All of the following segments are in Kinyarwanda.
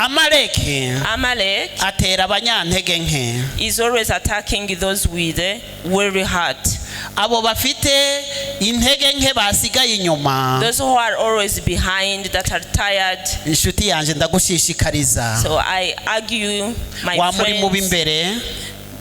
Amaleke atera abanyantege nke is always attacking those with a weary heart. abo bafite intege nke basigaye inyuma. Those who are always behind, that are tired. inshuti yanje ndagushishikariza So I argue, my wa muri mu friends, bimbere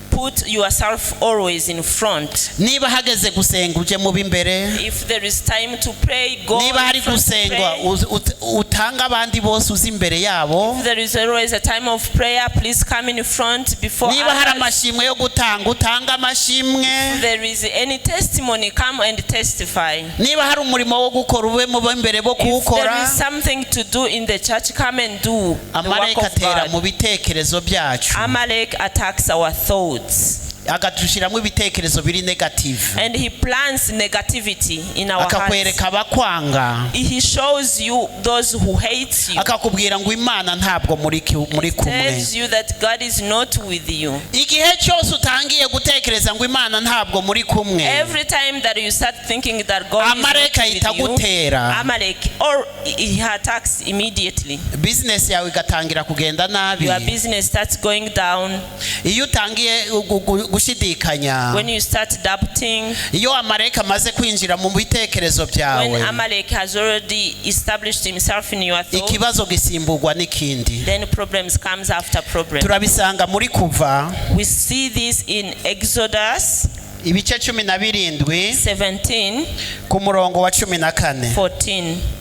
put yourself always in front. niba hageze gusenga uje mu bimbere. If there is time to pray, go niba hari in front to gusengwa pray. utanga abandi bose uzi imbere yabo. If there is always a time of prayer, please come in front before niba hari others. amashimwe yo gutanga utanga amashimwe. If there is any testimony, come and testify. niba hari umurimo wo gukora ube mu bimbere bo If there kuwukora. is something to do in the church, come and do the work Amaleke of atera God. mu bitekerezo byacu Amalek attacks our thoughts. agatushiramo ibitekerezo biri negative. And he plants negativity in our hearts. akakwereka abakwanga. He shows you those who hate you. akakubwira ngo Imana ntabwo muri kumwe. Tells you that God is not with you. igihe cyose utangiye gutekereza ngo Imana ntabwo muri kumwe. Every time that you start thinking that God is not Amaleke ahita with you, gutera. Amalek, or he attacks immediately. business yawe igatangira kugenda nabi. Your business starts going down. iyo utangiye gushidikanya. When you start doubting. iyo Amaleke amaze kwinjira mu bitekerezo byawe. When Amalek has already established himself in your thoughts. ikibazo gisimburwa n'ikindi. Then problems comes after problems. turabisanga muri Kuva. We see this in Exodus ibice 17 17 ku murongo wa 14.